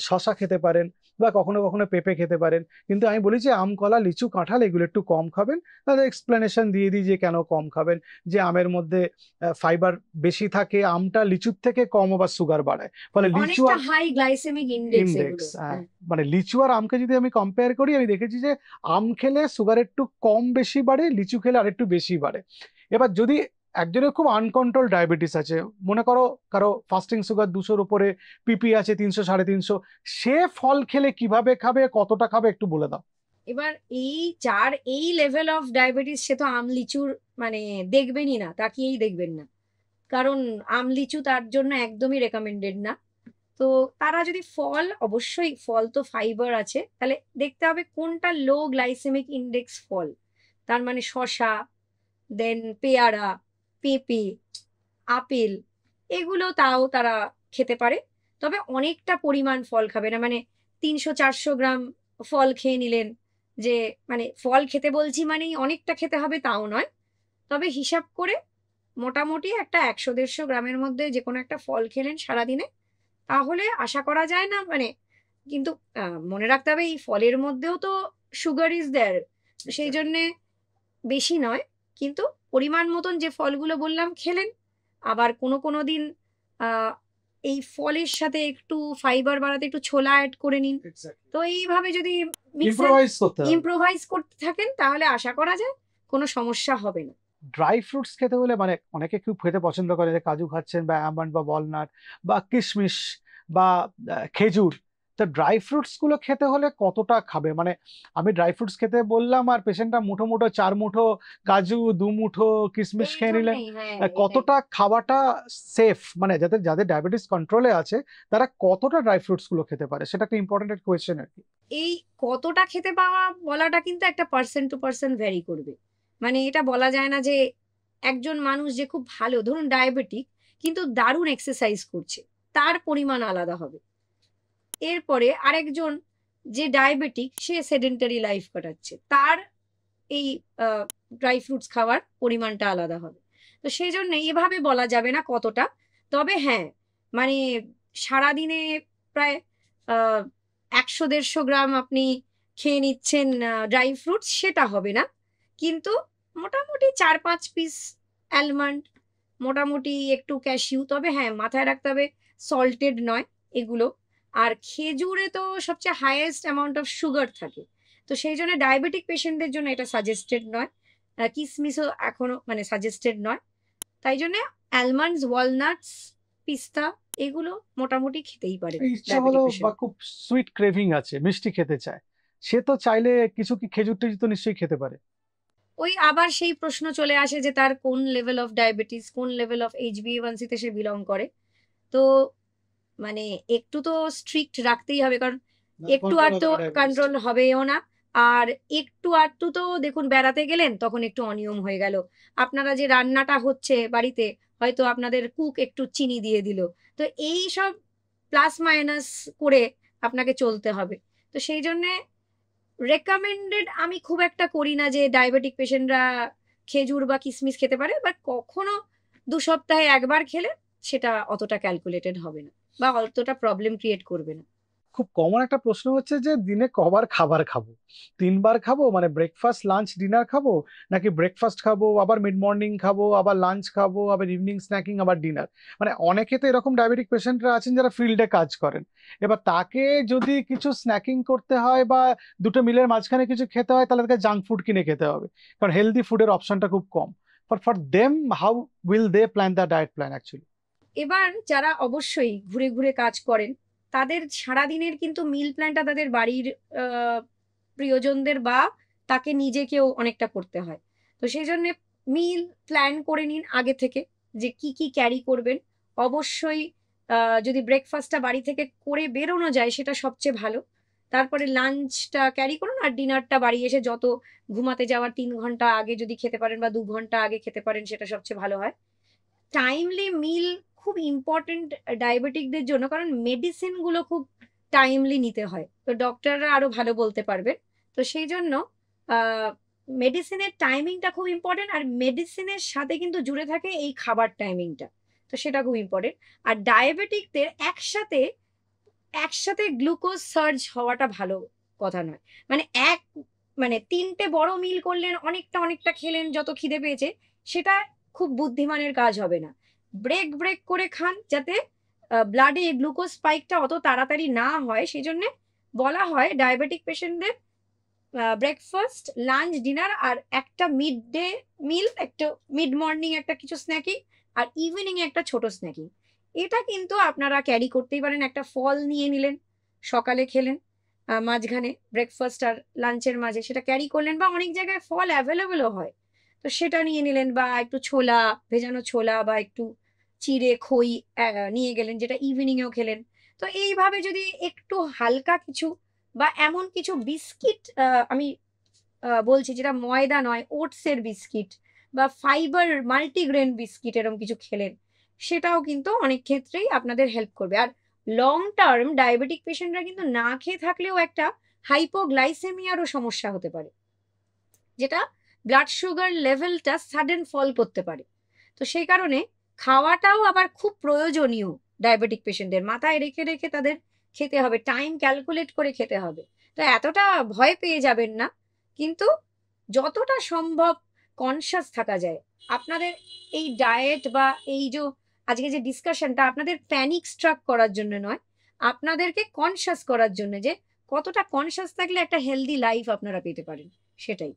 শশা খেতে পারেন, বা কখনো কখনো পেঁপে খেতে পারেন। কিন্তু আমি বলি যে আম, কলা, লিচু, কাঁঠাল এগুলো একটু কম খাবেন। তাদের এক্সপ্লেনেশন দিয়ে দিই যে কেন কম খাবেন, যে আমের মধ্যে ফাইবার বেশি থাকে, আমটা লিচুর থেকে কম আবার সুগার বাড়ায়, ফলে লিচু অনেকটা আর হাই গ্লাইসেমিক ইন্ডেক্স ইন্ডেক্স, এগুলো। হ্যাঁ। মানে লিচু আর আমকে যদি আমি কম্পেয়ার করি, আমি দেখেছি যে আম খেলে সুগার একটু কম বেশি বাড়ে, লিচু খেলে আর একটু বেশি বাড়ে। এবার যদি একজনের খুব আনকন্ট্রোল ডায়াবেটিস আছে, মনে করো কারো ফাস্টিং সুগার 200-র উপরে, পিপি আছে 300 350, সে ফল খেলে কিভাবে খাবে, কতটা খাবে একটু বলে দাও। এবার যার এই লেভেল অফ ডায়াবেটিস সে তো আম লিচুর মানে দেখবেনই না, তাকিয়েই দেখবেন না, কারণ আম লিচু তার জন্য একদমই রেকমেন্ডেড না। তো তারা যদি ফল, অবশ্যই ফল তো ফাইবার আছে, তাহলে দেখতে হবে কোনটা লো গ্লাইসেমিক ইন্ডেক্স ফল। তার মানে শসা, দেন পেয়ারা, পেঁপে, আপেল, এগুলো তাও তারা খেতে পারে। তবে অনেকটা পরিমাণ ফল খাবে না, মানে 300-400 গ্রাম ফল খেয়ে নিলেন, যে মানে ফল খেতে বলছি মানেই অনেকটা খেতে হবে তাও নয়। তবে হিসাব করে মোটামুটি একটা 100-150 গ্রামের মধ্যে যে কোনো একটা ফল খেলেন সারাদিনে, তাহলে আশা করা যায় না মানে। কিন্তু মনে রাখতে হবে এই ফলের মধ্যেও তো সুগার ইজ দেয়ার, সেই জন্যে বেশি নয়, কিন্তু পরিমাণ মতন যে ফলগুলো বললাম খেলেন। আবার কোনো কোনো দিন আহ এই ফলের সাথে একটু ফাইবার বাড়াতে একটু ছোলা অ্যাড করে নিন। তো এইভাবে যদি মিক্সার ইম্প্রোভাইজ করতে হবে। ইম্প্রোভাইজ করতে থাকেন তাহলে আশা করা যায় কোনো সমস্যা হবে না। ড্রাই ফ্রুটস খেতে হলে, মানে অনেকে খুব খেতে পছন্দ করে, যে কাজু খাচ্ছেন বা আমন্ড বা ওয়ালনাট বা কিশমিশ বা খেজুর, তো ড্রাই ফ্রুটস গুলো খেতে হলে কতটা খাবে? মানে আমি ড্রাই ফ্রুটস খেতে বললাম আর পেশেন্টটা মুঠো মুঠো 4 মুঠো কাজু, 2 মুঠো কিশমিশ এই খেয়ে নিলেন, জন্যই, হ্যাঁ, কতটা খাওয়াটা সেফ? মানে যাদের যাদের ডায়াবেটিস কন্ট্রোলে আছে তারা কতটা ড্রাই ফ্রুটস গুলো খেতে পারে, সেটা একটা ইম্পর্টেন্ট কোয়েশ্চেন আর কি। এই কতটা খেতে পাওয়া বলাটা কিন্তু একটা পার্সন টু পার্সন ভ্যারি করবে। মানে এটা বলা যায় না যে একজন মানুষ যে খুব ভালো, ধরুন ডায়াবেটিক কিন্তু দারুণ এক্সারসাইজ করছে, তার পরিমাণ আলাদা হবে। এরপরে আরেকজন যে ডায়াবেটিক, সে সেডেন্টারি লাইফ কাটাচ্ছে, তার এই ড্রাই ফ্রুটস খাওয়ার পরিমাণটা আলাদা হবে। তো সেই জন্য এভাবে বলা যাবে না কতটা। তবে হ্যাঁ, মানে সারাদিনে প্রায় 100-150 গ্রাম আপনি খেয়ে নিচ্ছেন ড্রাই ফ্রুটস, সেটা হবে না। কিন্তু মোটামুটি 4-5 পিস অ্যালমন্ড, মোটামুটি একটু ক্যাশিউ, তবে হ্যাঁ মাথায় রাখতে হবে সল্টেড নয় এগুলো। আর খেজুরে তো সবচেয়ে হাইয়েস্ট অ্যামাউন্ট অফ সুগার থাকে, তো সেই জন্য ডায়াবেটিক পেশেন্টদের জন্য এটা সাজেস্টেড নয়। কিসমিসও এখনো মানে সাজেস্টেড নয়। তাই জন্য অ্যালমন্ডস, ওয়ালনাটস, পিস্তা, এগুলো মোটামুটি খেতেই পারে ইচ্ছা হলো ডায়াবেটিক বা পেশেন্ট। খুব সুইট ক্রেভিং আছে, মিষ্টি খেতে চায়, সে তো চাইলে কিছু কি খেজুর টেজুর তো নিশ্চয়ই খেতে পারে। ওই আবার সেই প্রশ্ন চলে আসে যে তার কোন লেভেল অফ ডায়াবেটিস, কোন লেভেল অফ HbA1c তে সে বিলং করে। তো মানে একটু তো স্ট্রিক্ট রাখতেই হবে, কারণ একটু আর তো কন্ট্রোল হবেও না। আর একটু আধটু তো দেখুন, বেড়াতে গেলেন তখন একটু অনিয়ম হয়ে গেল, আপনারা যে রান্নাটা হচ্ছে বাড়িতে, হয়তো আপনাদের কুক একটু চিনি দিয়ে দিল, তো এই সব প্লাস মাইনাস করে আপনাকে চলতে হবে। তো সেই জন্য রেকমেন্ডেড আমি খুব একটা করি না যে ডায়াবেটিক পেশেন্টরা খেজুর বা কিশমিশ খেতে পারে, বাট কখনো 2 সপ্তাহে একবার খেলে সেটা অতটা ক্যালকুলেটেড হবে না বা অতটা প্রবলেম ক্রিয়েট করবে না। খুব কমন একটা প্রশ্ন হচ্ছে যে দিনে কবার খাবার খাবো? 3 বার খাবো, মানে ব্রেকফাস্ট, লাঞ্চ, ডিনার খাবো, নাকি ব্রেকফাস্ট খাবো, আবার মিড মর্নিং খাবো, আবার লাঞ্চ খাবো, আবার ইভিনিং স্ন্যাকিং, আবার ডিনার? মানে অনেকে তো এরকম ডায়াবেটিক পেশেন্টরা আছেন যারা ফিল্ডে কাজ করেন, এবার তাকে যদি কিছু স্ন্যাকিং করতে হয় বা দুটো মিলের মাঝখানে কিছু খেতে হয়, তাহলে তাকে জাঙ্ক ফুড কিনে খেতে হবে, কারণ হেলদি ফুডের অপশনটা খুব কম। For them, how will they plan the diet plan actually? এবার যারা অবশ্যই ঘুরে ঘুরে কাজ করেন, তাদের সারাদিনের কিন্তু মিল প্ল্যানটা তাদের বাড়ির আহ, প্রিয়জনদের বা তাকে নিজেকেও অনেকটা করতে হয়। তো সেই জন্য মিল প্ল্যান করে নিন আগে থেকে, যে কি কি ক্যারি করবেন। অবশ্যই যদি ব্রেকফাস্টটা বাড়ি থেকে করে বেরোনো যায় সেটা সবচেয়ে ভালো। তারপরে লাঞ্চটা ক্যারি করুন, আর ডিনারটা বাড়ি এসে যত ঘুমাতে যাওয়ার 3 ঘন্টা আগে যদি খেতে পারেন বা 2 ঘন্টা আগে খেতে পারেন সেটা সবচেয়ে ভালো হয়। টাইমলি মিল খুব ইম্পর্টেন্ট ডায়াবেটিকদের জন্য, কারণ মেডিসিন গুলো খুব টাইমলি নিতে হয়, তো ডক্টররা আরো ভালো বলতে পারবে। তো সেই জন্য মেডিসিনের টাইমিংটা খুব ইম্পর্টেন্ট, আর মেডিসিনের সাথে কিন্তু জুড়ে থাকে এই খাবার টাইমিংটা, তো সেটা খুব ইম্পর্টেন্ট। আর ডায়াবেটিকদের একসাথে একসাথে গ্লুকোজ সার্জ হওয়াটা ভালো কথা নয়। মানে মানে 3টে বড় মিল করলেন, অনেকটা অনেকটা খেলেন যত খিদে পেয়েছে, সেটা খুব বুদ্ধিমানের কাজ হবে না। ব্রেক ব্রেক করে খান, যাতে ব্লাডে গ্লুকোজ স্পাইকটা অত তাড়াতাড়ি না হয়। সেই জন্য বলা হয় ডায়াবেটিক পেশেন্টদের ব্রেকফাস্ট, লাঞ্চ, ডিনার আর একটা মিড ডে মিল, একটা মিড মর্নিং একটা কিছু স্ন্যাকিং, আর ইভিনিং একটা ছোট স্ন্যাকিং। এটা কিন্তু আপনারা ক্যারি করতেই পারেন। একটা ফল নিয়ে নিলেন, সকালে খেলেন, মাঝখানে ব্রেকফাস্ট আর লাঞ্চের মাঝে সেটা ক্যারি করলেন, বা অনেক জায়গায় ফল অ্যাভেলেবেলও হয়, তো সেটা নিয়ে নিলেন, বা একটু ছোলা, ভেজানো ছোলা, বা একটু চিড়ে খই নিয়ে গেলেন, যেটা ইভিনিং এও খেলেন। তো এইভাবে যদি একটু হালকা কিছু, বা এমন কিছু বিস্কিট আমি বলছি যেটা ময়দা নয়, ওটসের বিস্কিট বা ফাইবার মাল্টিগ্রেন বিস্কিট, এরকম কিছু খেলেন, সেটাও কিন্তু অনেক ক্ষেত্রেই আপনাদের হেল্প করবে। আর লং টার্ম ডায়াবেটিক পেশেন্টরা কিন্তু না খেয়ে থাকলেও একটা হাইপোগ্লাইসেমিয়ারও সমস্যা হতে পারে, যেটা ব্লাড সুগার লেভেলটা সাডেন ফল করতে পারে। তো সেই কারণে খাওয়াটাও আবার খুব প্রয়োজনীয়। ডায়াবেটিক পেশেন্টদের মাথায় রেখে রেখে তাদের খেতে হবে, টাইম ক্যালকুলেট করে খেতে হবে। তো এতটা ভয় পেয়ে যাবেন না, কিন্তু যতটা সম্ভব কনসাস থাকা যায়। আপনাদের এই ডায়েট বা এই যে আজকে যে ডিসকাশনটা, আপনাদের প্যানিক স্ট্রাক করার জন্য নয়, আপনাদেরকে কনসাস করার জন্য, যে কতটা কনসাস থাকলে একটা হেলদি লাইফ আপনারা পেতে পারেন, সেটাই।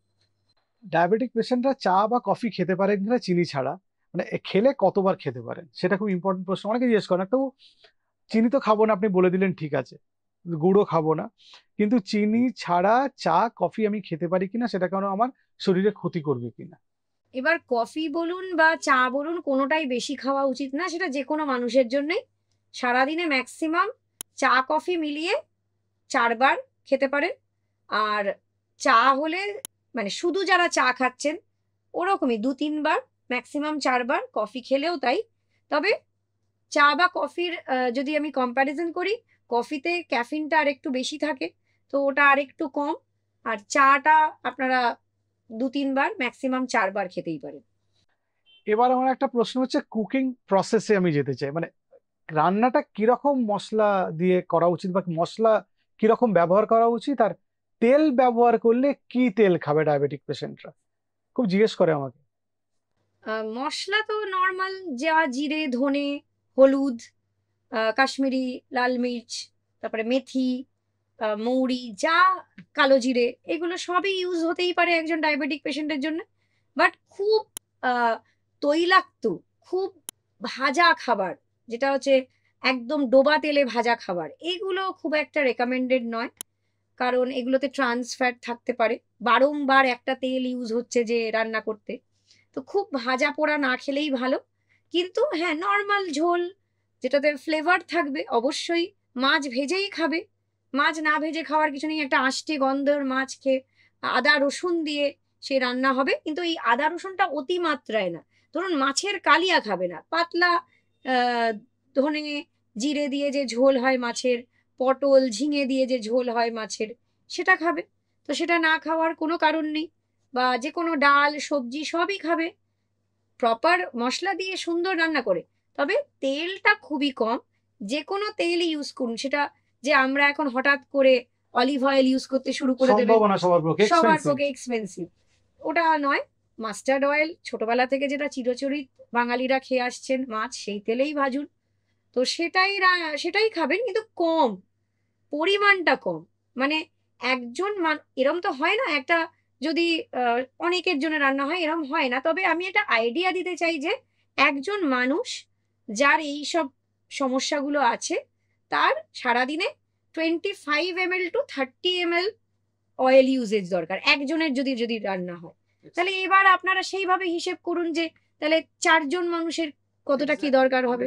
ডায়াবেটিক পেশেন্টরা চা বা কফি খেতে পারেন কিনা চিনি ছাড়া, মানে খেলে কতবার খেতে পারেন, সেটা খুব ইম্পর্টেন্ট প্রশ্ন। অনেকে জিজ্ঞেস করেন, তো চিনি তো খাবো না, আপনি বলে দিলেন ঠিক আছে, গুড়ও খাবো না, কিন্তু চিনি ছাড়া চা কফি আমি খেতে পারি কিনা, সেটা কারণ আমার শরীরে ক্ষতি করবে কিনা। এবার কফি বলুন বা চা বলুন, কোনোটাই বেশি খাওয়া উচিত না, সেটা যে কোনো মানুষের জন্যই। সারাদিনে ম্যাক্সিমাম চা কফি মিলিয়ে 4বার খেতে পারেন। আর চা হলে, মানে শুধু যারা চা খাচ্ছেন ওরকমই 2-3বার, ম্যাক্সিমাম 4বার। কফি খেলেও তাই। তবে চা বা কফির যদি আমি কম্প্যারিজন করি, কফিতে ক্যাফিনটা আর একটু বেশি থাকে, তো ওটা আর একটু কম। আর চাটা আপনারা 2-3বার, ম্যাক্সিমাম 4বার খেতেই পারেন। এবার আমার একটা প্রশ্ন হচ্ছে, কুকিং প্রসেসে আমি যেতে চাই, মানে রান্নাটা কিরকম মশলা দিয়ে করা উচিত, বা মশলা কিরকম ব্যবহার করা উচিত, আর তেল ব্যবহার করলে কি তেল খাবে ডায়াবেটিক পেশেন্টরা, খুব জিজ্ঞেস করে আমাকে। মশলা তো নর্মাল, যা জিরে, ধনে, হলুদ, কাশ্মীরি লাল মির্চ, তারপরে মেথি, মৌরি, যা কালো জিরে, এগুলো সবই ইউজ হতেই পারে একজন ডায়াবেটিক পেশেন্টের জন্য। বাট খুব আহ, তৈলাক্ত, খুব ভাজা খাবার, যেটা হচ্ছে একদম ডোবা তেলে ভাজা খাবার, এগুলো খুব একটা রেকমেন্ডেড নয়। কারণ এগুলোতে ট্রান্স ফ্যাট থাকতে পারে। বারংবার একটা তেল ইউজ হচ্ছে যে রান্না করতে, তো খুব ভাজা পোড়া না খেলেই ভালো। কিন্তু হ্যাঁ, নর্মাল ঝোল যেটাতে ফ্লেভার থাকবে, অবশ্যই মাছ ভেজেই খাবে। মাছ না ভেজে খাওয়ার কিছু নেই, একটা আষ্টে গন্ধর মাছ খেয়ে আদা রসুন দিয়ে সে রান্না হবে, কিন্তু এই আদা রসুনটা অতি মাত্রায় না। ধরুন মাছের কালিয়া খাবে না, পাতলা আহ ধনে জিরে দিয়ে যে ঝোল হয় মাছের, পটল ঝিঙে দিয়ে যে ঝোল হয় মাছের, সেটা খাবে। তো সেটা না খাওয়ার কোনো কারণ নেই। বা যে কোনো ডাল সবজি সবই খাবে, প্রপার মশলা দিয়ে সুন্দর রান্না করে। তবে তেলটা খুবই কম, যে কোনো তেল ইউজ করুন। সেটা যে আমরা এখন হঠাৎ করে অলিভ অয়েল ইউজ করতে শুরু করে দেবেন, সম্ভাবনা সবার পক্ষে সবার এক্সপেন্সিভ। পক্ষে এক্সপেন্সিভ, ওটা নয়। মাস্টার্ড অয়েল ছোটবেলা থেকে যেটা চিরচরিত বাঙালিরা খেয়ে আসছেন, মাছ সেই তেলেই ভাজুন। তো সেটাই খাবেন, কিন্তু কম, পরিমাণটা কম। মানে একজন এরম তো হয় না, একটা যদি অনেকের জন্য রান্না হয়, এরম হয় না। তবে আমি একটা আইডিয়া দিতে চাই যে একজন মানুষ যার এই সব সমস্যাগুলো আছে, তার সারাদিনে 25 ml to 30 ml oil uses দরকার, একজনের যদি যদি রান্না হয়। তাহলে এবার আপনারা সেইভাবে হিসেব করুন যে তাহলে 4জন মানুষের কতটা কি দরকার হবে।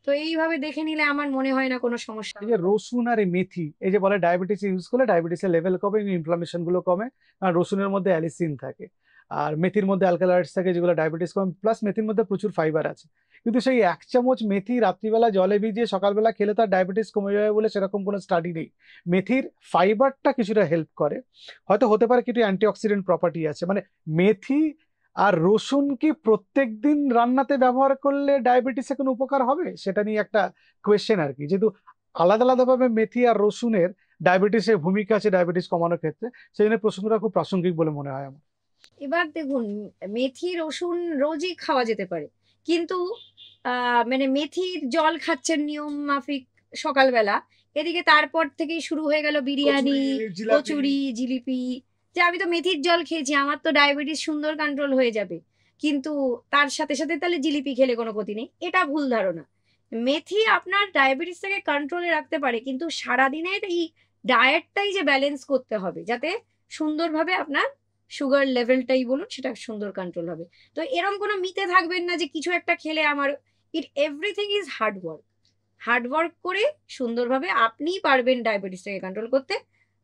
তো এইভাবে দেখে নিলে আমার মনে হয় না কোনো সমস্যা এই যে হবে। রসুন আর এই মেথি, এই যে বলে ডায়াবেটিস ইউজ করলে ডায়াবেটিসের লেভেল কমে, ইনফ্লামেশন গুলো কমে, আর রসুনের মধ্যে অ্যালিসিন থাকে, আর মেথির মধ্যে অ্যালকালয়েডস থাকে যেগুলো ডায়াবেটিস কম, প্লাস মেথির মধ্যে প্রচুর ফাইবার আছে। কিন্তু সেই 1 চামচ মেথি রাত্রিবেলা জলে ভিজিয়ে সকালবেলা খেলে তার ডায়াবেটিস কমে যাবে বলে সেরকম কোনো স্টাডি নেই। মেথির ফাইবারটা কিছুটা হেল্প করে, হয়তো হতে পারে কিছু অ্যান্টিঅক্সিডেন্ট প্রপার্টি আছে। মানে মেথি আর রসুন কি প্রত্যেকদিন রান্নাতে ব্যবহার করলে ডায়াবেটিসে কোনো উপকার হবে, সেটা নিয়ে একটা কোয়েশ্চেন আর কি। যেহেতু আলাদা আলাদাভাবে মেথি আর রসুনের ডায়াবেটিসের ভূমিকা আছে ডায়াবেটিস কমানোর ক্ষেত্রে, সেই জন্য প্রসঙ্গটা খুব প্রাসঙ্গিক বলে মনে হয় আমার। এবার দেখুন, মেথি রসুন রোজই খাওয়া যেতে পারে, কিন্তু মানে মেথির জল খাচ্ছেন নিয়ম মাফিক সকালবেলা, এদিকে তারপর থেকেই শুরু হয়ে গেল বিরিয়ানি, কচুরি, জিলিপি, যে আমি তো মেথির জল খেয়েছি, আমার তো ডায়াবেটিস সুন্দর কন্ট্রোল হয়ে যাবে, কিন্তু তার সাথে সাথে তাহলে জিলিপি খেলে কোনো ক্ষতি নেই, এটা ভুল ধারণা। মেথি আপনার ডায়াবেটিসটাকে কন্ট্রোলে রাখতে পারে, কিন্তু সারাদিনের এই ডায়েটটাই যে ব্যালেন্স করতে হবে, যাতে সুন্দরভাবে আপনার সুগার লেভেলটাই বলুন সেটা সুন্দর কন্ট্রোল হবে। তো এরকম কোনো মিতে থাকবেন না যে কিছু একটা খেলে আমার, everything is hard work. Hard work করে সুন্দরভাবে আপনিই পারবেন ডায়াবেটিসটাকে কন্ট্রোল করতে।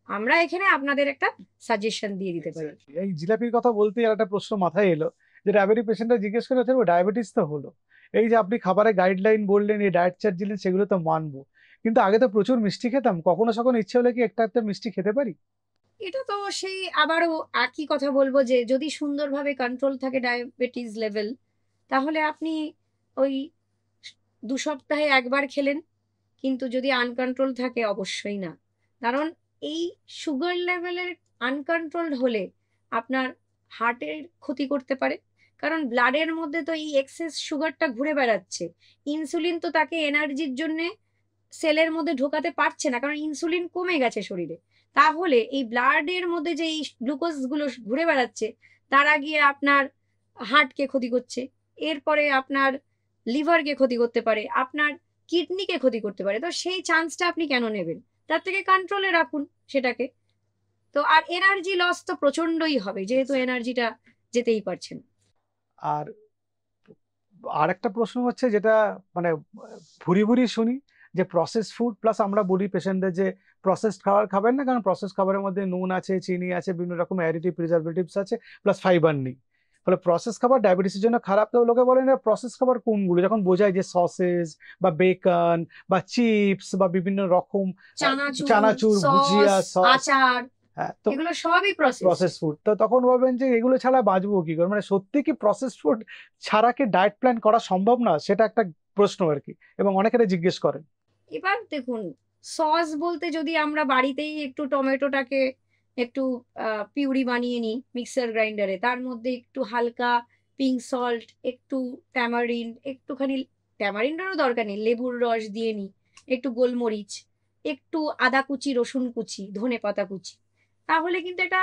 আমরা এখানে আপনাদের একটা সাজেশন দিয়ে দিতে পারি। এই জিলাপির কথা বলতেই আর একটা প্রশ্ন মাথায় এলো, যে ডায়াবেটিস পেশেন্টরা জিজ্ঞেস করে ও ডায়াবেটিস তো হলো, এই যে আপনি খাবারের গাইডলাইন বললেন, এই ডায়েট চার্ট দিলেন, সেগুলো তো মানবো, কিন্তু আগে তো প্রচুর মিষ্টি খেতাম, কখনো কখনো ইচ্ছে হলে কি একটা একটা মিষ্টি খেতে পারি? এটা তো সেই আবারও একই কথা বলবো, যে যদি সুন্দরভাবে কন্ট্রোল থাকে ডায়াবেটিস লেভেল, তাহলে আপনি ওই 2 সপ্তাহে একবার খেলেন, কিন্তু যদি আনকন্ট্রোল থাকে অবশ্যই না। কারণ এই সুগার লেভেলের আনকন্ট্রোলড হলে আপনার হার্টের ক্ষতি করতে পারে, কারণ ব্লাডের মধ্যে তো এই এক্সেস সুগারটা ঘুরে বেড়াচ্ছে। ইনসুলিন তো তাকে এনার্জির জন্য সেলের মধ্যে ঢোকাতে পারছে না, কারণ ইনসুলিন কমে গেছে শরীরে। তাহলে এই ব্লাডের মধ্যে যে এই গ্লুকোজ গুলো ঘুরে বেড়াচ্ছে, তারা গিয়ে আপনার হার্টকে ক্ষতি করছে, এরপরে আপনার লিভারকে ক্ষতি করতে পারে, আপনার কিডনিকে ক্ষতি করতে পারে। তো সেই চান্সটা আপনি কেন নেবেন? তার থেকে কন্ট্রোলে রাখুন সেটাকে। তো আর এনার্জি লস তো প্রচন্ডই হবে, যেহেতু এনার্জিটা যেতেই পারছে না। আর আর একটা প্রশ্ন হচ্ছে, যেটা মানে ভুরি ভুরি শুনি, যে প্রসেস ফুড প্লাস, আমরা বলি পেশেন্টদের যে প্রসেসড খাবার খাবেন না, কারণ প্রসেস খাবারের মধ্যে নুন আছে, চিনি আছে, বিভিন্ন রকম অ্যাডিটিভ প্রিজারভেটিভস আছে, প্লাস ফাইবার নেই, ফলে প্রসেস খাবার ডায়াবেটিসের জন্য খারাপ। তো লোকে বলেন প্রসেস খাবার কোনগুলো, যখন বোঝায় যে সসেস বা বেকন বা চিপস বা বিভিন্ন রকম চানাচুর, ভুজিয়া, সস, সস, আচার, হ্যাঁ, তো এগুলো সবই প্রসেস প্রসেস। ফুড, তো তখন বলবেন যে এগুলো ছাড়া বাঁচবো কি করে, মানে সত্যি কি প্রসেস ফুড ছাড়া কি ডায়েট প্ল্যান করা সম্ভব না, সেটা একটা প্রশ্ন আর কি, এবং অনেকেরা জিজ্ঞেস করেন। এবার দেখুন, সস বলতে যদি আমরা বাড়িতেই একটু টমেটোটাকে একটু পিউরি বানিয়ে নিই মিক্সার গ্রাইন্ডারে, তার মধ্যে একটু হালকা পিঙ্ক সল্ট, একটু ট্যামারিন্ড, একটুখানি ট্যামারিন্ডেরও দরকার নেই, লেবুর রস দিয়ে নিই, একটু গোলমরিচ, একটু আদা কুচি, রসুন কুচি, ধনে পাতা কুচি, তাহলে কিন্তু এটা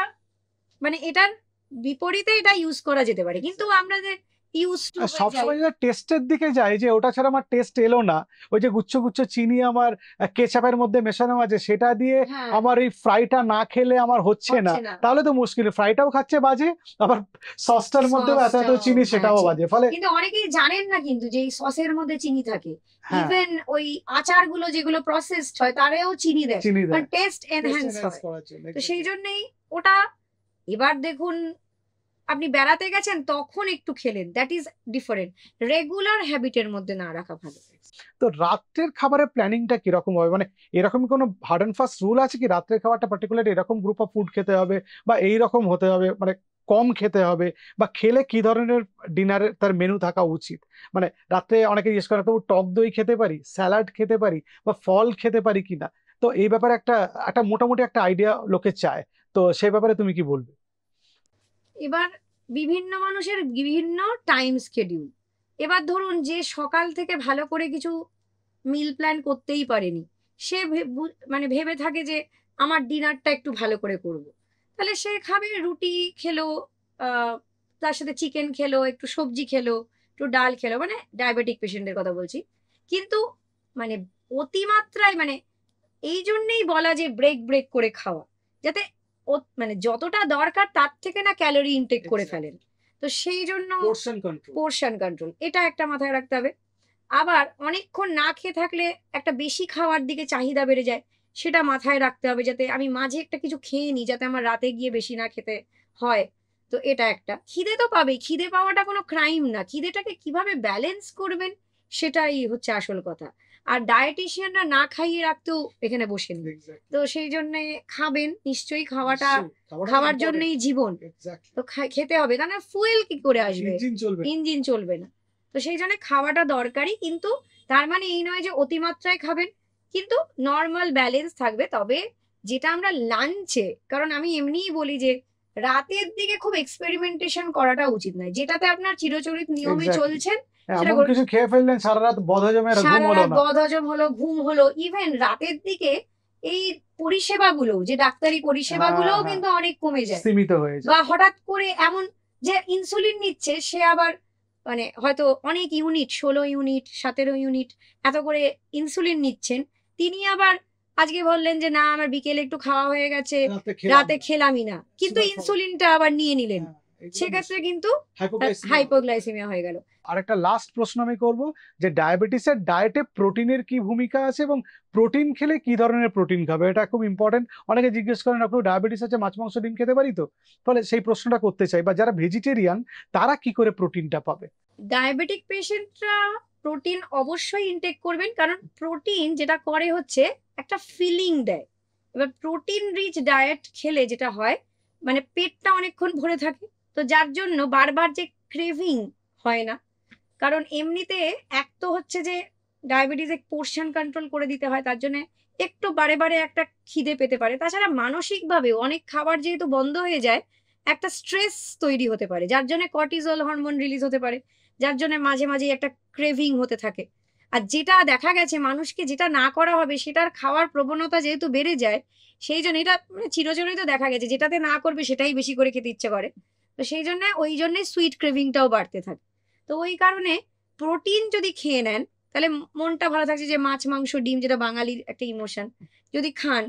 মানে এটার বিপরীতে এটা ইউজ করা যেতে পারে। কিন্তু আমরা যে ইউজ টু আর হয়ে যাই, সবসময় যদি টেস্টের দিকে যাই, যে ওটা ছাড়া আমার টেস্ট এলো না, ওই যে গুচ্ছ গুচ্ছ চিনি আমার কেচাপের মধ্যে মেশানো আছে, সেটা দিয়ে হ্যাঁ, আমার এই ফ্রাইটা না খেলে আমার হচ্ছে না, হচ্ছে না। তাহলে তো মুশকিল, ফ্রাইটাও খাচ্ছে বাজে, আবার সসটার মধ্যেও এত এত সসটাও, চিনি, হ্যাঁ, সেটাও বাজে, ফলে কিন্তু অনেকেই জানেন না কিন্তু যে এই সসের মধ্যে চিনি থাকে। হ্যাঁ, ইভেন ওই আচারগুলো যেগুলো প্রসেসড হয় তারেও চিনি দেয়, চিনি কারণ দেয় টেস্ট এনহ্যান্স enhance হয়। করার জন্য। তো সেই জন্যই ওটা, এবার দেখুন, আপনি বেড়াতে গেছেন তখন একটু খেলেন, দ্যাট ইজ ডিফারেন্ট। রেগুলার হ্যাবিটের মধ্যে না রাখা ভালো। তো রাত্রের খাবারের প্ল্যানিংটা কিরকম হবে, মানে এরকম কোনো হার্ড অ্যান্ড ফাস্ট রুল আছে কি, রাত্রের খাবারটা পার্টিকুলার এরকম গ্রুপ অফ ফুড খেতে হবে, বা এই রকম হতে হবে, মানে কম খেতে হবে, বা খেলে কি ধরনের ডিনারের তার মেনু থাকা উচিত? মানে রাত্রে অনেকে জিজ্ঞেস করে, তবু টক দই খেতে পারি, স্যালাড খেতে পারি, বা ফল খেতে পারি কিনা, তো এই ব্যাপারে একটা একটা মোটামুটি একটা আইডিয়া লোকে চায়, তো সেই ব্যাপারে তুমি কি বলবে? এবার বিভিন্ন মানুষের বিভিন্ন টাইম স্কেডিউল। এবার ধরুন যে সকাল থেকে ভালো করে কিছু মিল প্ল্যান করতেই পারেনি, সে মানে ভেবে থাকে যে আমার ডিনারটা একটু ভালো করে করব, তাহলে সে খাবে রুটি খেলো, তার সাথে চিকেন খেলো, একটু সবজি খেলো, একটু ডাল খেলো, মানে ডায়াবেটিক পেশেন্টের কথা বলছি। কিন্তু মানে অতিমাত্রায়, মানে এই জন্যেই বলা যে ব্রেক ব্রেক করে খাওয়া, যাতে মানে যতটা দরকার তার থেকে না ক্যালোরি ইনটেক করে ফেলেন। তো সেই জন্য পোর্শন কন্ট্রোল এটা একটা মাথায় রাখতে হবে। আবার অনেকক্ষণ না খেয়ে থাকলে একটা বেশি খাওয়ার দিকে চাহিদা বেড়ে যায়, সেটা মাথায় রাখতে হবে, যাতে আমি মাঝে একটা কিছু খেয়ে নিই, যাতে আমার রাতে গিয়ে বেশি না খেতে হয়। তো এটা একটা, খিদে তো পাবেই, খিদে পাওয়াটা কোনো ক্রাইম না, খিদেটাকে কিভাবে ব্যালেন্স করবেন সেটাই হচ্ছে আসল কথা। আর ডায়েটিশিয়ানরা না খাইয়ে রাখতেও এখানে বসে নেই, তো সেই জন্য খাবেন নিশ্চয়ই, খাওয়াটা খাওয়ার জন্যই জীবন, তো খেতে হবে, তা না ফুয়েল কি করে আসবে, ইঞ্জিন চলবে না। তো সেই জন্য খাওয়াটা দরকারি, কিন্তু তার মানে এই নয় যে অতিমাত্রায় খাবেন, কিন্তু নর্মাল ব্যালেন্স থাকবে। তবে যেটা আমরা লাঞ্চে, কারণ আমি এমনিই বলি যে রাতের দিকে খুব এক্সপেরিমেন্টেশন করাটা উচিত নয়। যেটাতে আপনার চিরচরিত নিয়মে এক্স্যাক্টলি, চলছেন সেটা এমন কিছু খেয়ে ফেললেন সারা রাত বদহজমের ঘুম সারা হলো রাত না। বদহজম হলো, ঘুম হলো। ইভেন রাতের দিকে এই পরিষেবাগুলো, যে ডাক্তারি হ্যাঁ পরিষেবাগুলোও হ্যাঁ, কিন্তু অনেক কমে যায়। সীমিত হয়ে যায়। বা হঠাৎ করে এমন যে ইনসুলিন নিচ্ছে, সে আবার মানে হয়তো অনেক ইউনিট, 16 ইউনিট, 17 ইউনিট এত করে ইনসুলিন নিচ্ছেন, তিনি আবার আজকে বললেন যে না আমার বিকেলে একটু খাওয়া হয়ে গেছে, রাতে খেলাম রাতে না, খেলামই না, কিন্তু সুগার ফল। ইনসুলিনটা আবার নিয়ে নিলেন, হ্যাঁ, এগুলো সেক্ষেত্রে কিন্তু হাইপোগ্লাইসিমিয়া। হাইপোগ্লাইসেমিয়া হয়ে গেল। আর একটা লাস্ট প্রশ্ন আমি করব, যে ডায়াবেটিসের ডায়েটে প্রোটিনের কি ভূমিকা আছে এবং প্রোটিন খেলে কি ধরনের প্রোটিন খাবে, এটা খুব ইম্পর্টেন্ট। অনেকে জিজ্ঞেস করেন আপনার ডায়াবেটিস আছে, মাছ মাংস ডিম খেতে পারি তো? ফলে সেই প্রশ্নটা করতে চাই, বা যারা ভেজিটেরিয়ান তারা কি করে প্রোটিনটা পাবে? ডায়াবেটিক পেশেন্টরা প্রোটিন অবশ্যই ইনটেক করবেন, কারণ প্রোটিন যেটা করে হচ্ছে একটা ফিলিং দেয়। এবার প্রোটিন রিচ ডায়েট খেলে যেটা হয়, মানে পেটটা অনেকক্ষণ ভরে থাকে, তো যার জন্য বারবার যে ক্রেভিং হয় না। কারণ এমনিতে এক তো হচ্ছে যে ডায়াবেটিসে পোর্শন কন্ট্রোল করে দিতে হয়, তার জন্য একটু বারে বারে একটা খিদে পেতে পারে। তাছাড়া মানসিকভাবেও অনেক খাবার যেহেতু বন্ধ হয়ে যায়, একটা স্ট্রেস তৈরি হতে পারে, যার জন্য কর্টিজল হরমোন রিলিজ হতে পারে, যার জন্য মাঝে মাঝে একটা ক্রেভিং হতে থাকে। আর যেটা দেখা গেছে মানুষকে যেটা না করা হবে সেটার খাওয়ার প্রবণতা যেহেতু বেড়ে যায়, সেই জন্য এটা মানে চিরচরিত দেখা গেছে যেটাতে না করবে সেটাই বেশি করে খেতে ইচ্ছে করে। তো সেই জন্য ওই জন্য সুইট ক্রেভিংটাও বাড়তে থাকে। তো ওই কারণে প্রোটিন যদি খেয়ে নেন, তাহলে মনটা ভালো থাকছে, যে মাছ মাংস ডিম যেটা বাঙালির একটা ইমোশন, যদি খান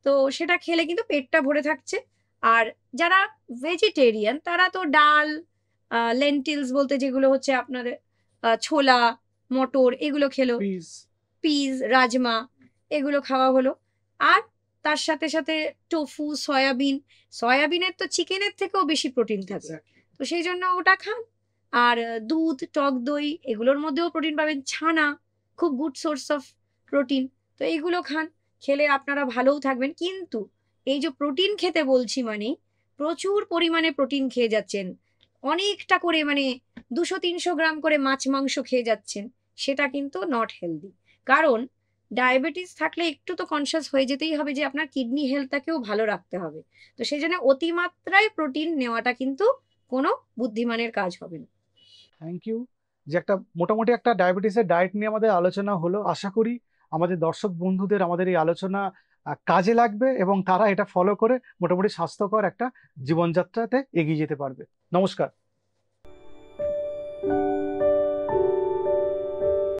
তো সেটা খেলে কিন্তু পেটটা ভরে থাকছে। আর যারা ভেজিটেরিয়ান তারা তো ডাল, লেন্টিলস বলতে যেগুলো হচ্ছে আপনাদের ছোলা, মটর, এগুলো খেলো, প্লিজ। পিস, রাজমা, এগুলো খাওয়া হলো। আর তার সাথে সাথে টোফু, সয়াবিন, সয়াবিনের তো চিকেনের থেকেও বেশি প্রোটিন থাকে, তো সেই জন্য ওটা খান। আর দুধ, টক দই, এগুলোর মধ্যেও প্রোটিন পাবেন। ছানা খুব গুড সোর্স অফ প্রোটিন, তো এইগুলো খান, খেলে আপনারা ভালোও থাকবেন। কিন্তু এই যে প্রোটিন খেতে বলছি মানে প্রচুর পরিমাণে প্রোটিন খেয়ে যাচ্ছেন, অনেকটা করে মানে 200-300 গ্রাম করে মাছ মাংস খেয়ে যাচ্ছেন, সেটা কিন্তু নট হেলদি। কারণ ডায়াবেটিস থাকলে একটু তো কনসিয়াস হয়ে যেতেই হবে যে আপনার কিডনি হেলথটাকেও ভালো রাখতে হবে। তো সেই জন্য অতিমাত্রায় প্রোটিন নেওয়াটা কিন্তু কোনো বুদ্ধিমানের কাজ হবে না। থ্যাংক ইউ, যে একটা মোটামুটি একটা ডায়াবেটিসের ডায়েট নিয়ে আমাদের আলোচনা হলো। আশা করি আমাদের দর্শক বন্ধুদের আমাদের এই আলোচনা কাজে লাগবে এবং তারা এটা ফলো করে মোটামুটি স্বাস্থ্যকর একটা জীবনযাত্রাতে এগিয়ে যেতে পারবে। নমস্কার।